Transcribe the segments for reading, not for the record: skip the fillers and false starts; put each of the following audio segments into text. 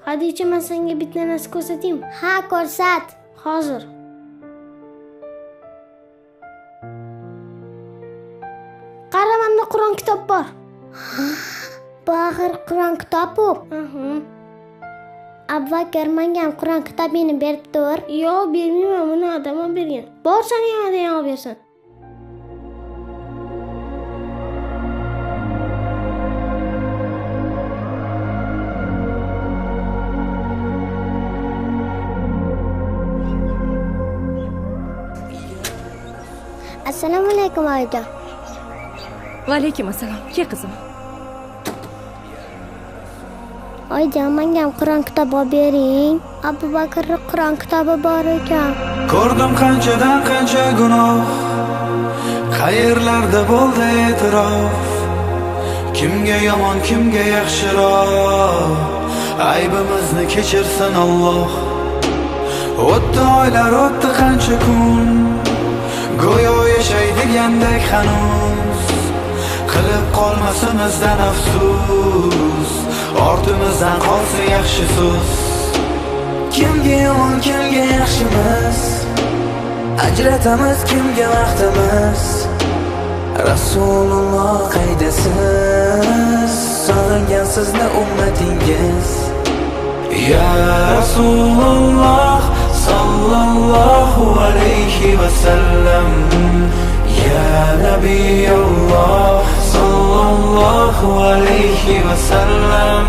Hadicha, men senga bitta narsa ko'rsataymi? Ha, ko'rsat. Hozir. Qara, menda Qur'on kitob bor. Bu axir Qur'on kitobi. Abubakar menga ham Qur'on kitobini berib tur. Yo'q, bermayman, buni odam bergan. Borsani yana olib bersin. Assalomu alaykum oyijon. Va alaykum assalom. Ke qizim. Oyijon, menga ham Qur'on kitobi olib bering. Abubakar Qur'on kitobi bor ekan. Ko'rdim qanchadan qancha gunoh, qayerlarda bo'ldi e'tirof. Kimga yomon, kimga yaxshiroq, aybimizni kechirsin Alloh. O'tdi oylar, o'tdi qancha kun, go'yo yashaydigandek hanuz. Qilib qolmasimizdan afsus, ortimizdan qolsa yaxshi so'z. Kimga yomon, kimga yaxshimiz, ajratamiz kimga vaqtimiz. Rasululloh qaydasiz, sog'ingan sizni ummatingiz. Ya Rasululloh sallallohu alayhi va sallam, ya Nabiyulloh sallallohu alayhi va sallam,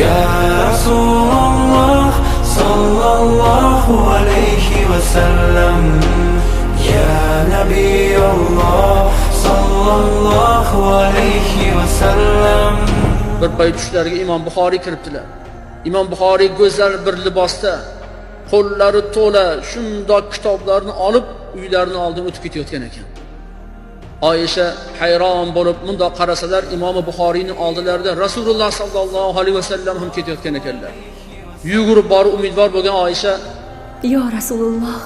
ya Rasululloh sallallohu alayhi va sallam, ya Nabiyulloh sallallohu alayhi va sallam. Bir payt tushlariga Imom Buxoriy kiribdilar. Imom Buxoriy go'zal bir libosda, qo'llari to'la shundoq kitoblarni olib uylarining oldidan o'tib ketayotgan ekan. Oysha hayron bo'lib bundoq qarasalar, Imom Buxoriyning oldilarida Rasululloh sallallohu alayhi vasallam ham ketayotgan ekanlar. Yugurib borib umidvor bo'lgan Oysha, "Yo Rasululloh,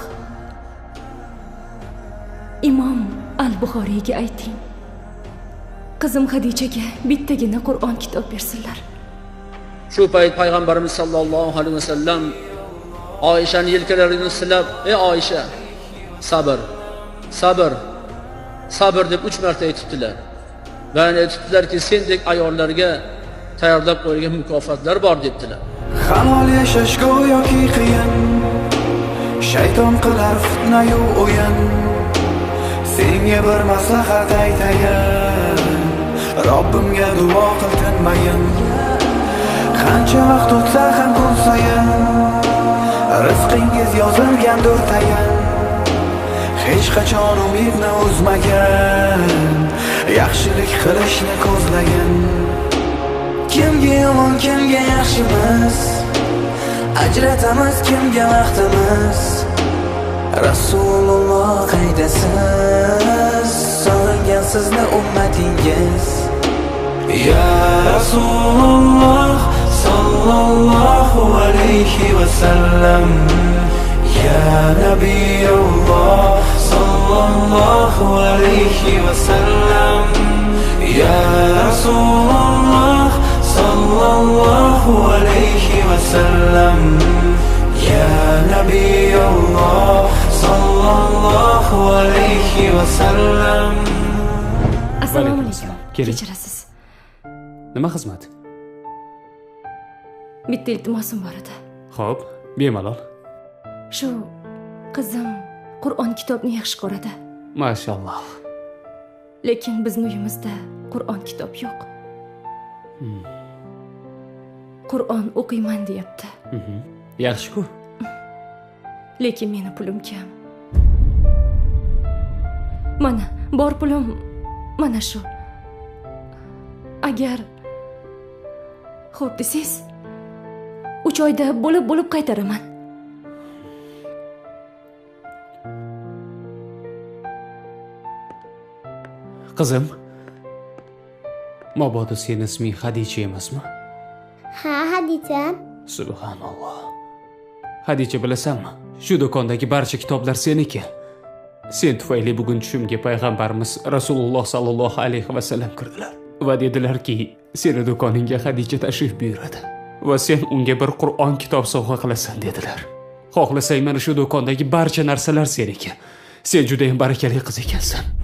Imom al-Buxoriyga ayting, qizim Hadichaga bittagina Qur'on kitob bersinlar." Shu payt payg'ambarimiz sallallohu alayhi vasallam Oyshaning yelkalarini silab, "Ey Oysha, sabr, sabr, sabr" deb 3 marta aytibdilar. Va aytibdilarki, sendek ayollarga tayyorlab qo'yilgan mukofotlar bor debdilar. Halol yashash go'yoki qiyin, shayton qilar fitna-yu o'yin. Senga bir maslahat aytayin, Robbimga duo qil tinmayin. Qancha vaqt o'tsa ham kun sayin, rizqingiz yozilgandir tayin. Hech qachon umidni uzmagan, yaxshilik qilishni ko'zlagan. Kimga yomon, kimga yaxshimiz, ajratamiz kimga vaqtimiz. Rasululloh qaydasiz, sog'ingan sizni ummatingiz. Ya Rasululloh sallallohu alayhi va sallam, ya Nabiyulloh sallallohu alayhi va sallam, ya Rasululloh sallallohu alayhi va sallam, ya Nabiyulloh sallallohu alayhi va sallam. Assalomu alaykum. Kechirasiz. Nima xizmat? Bitta iltimosim bor edi. Xo'p, bemalol. Shu qizim Qur'on kitobni yaxshi ko'radi. Mashalloh. Lekin bizning uyimizda Qur'on kitob yo'q. Qur'on o'qiyman deyapti. Yaxshi-ku. Lekin meni pulim kam. Mana, bor pulim mana shu. Agar xo'p desiz, 3 oyda bo'lib qaytaraman. Qizim, mabodo sening isming Hadicha emasmi? Ha, Hadicha. Subhanalloh. Hadicha, bilasanmi? Shu do'kondagi barcha kitoblar seniki. Sen tufayli bugun tushimga payg'ambarimiz Rasululloh sallallohu alayhi va sallam kirdilar va dedilarki, seni do'koningga Hadicha tashrif buyuradi va sen unga bir Qur'on kitob sovg'a qilasan dedilar. Xohlasang mana shu do'kondagi barcha narsalar seniki. Sen juda ham barakali qiz ekansan.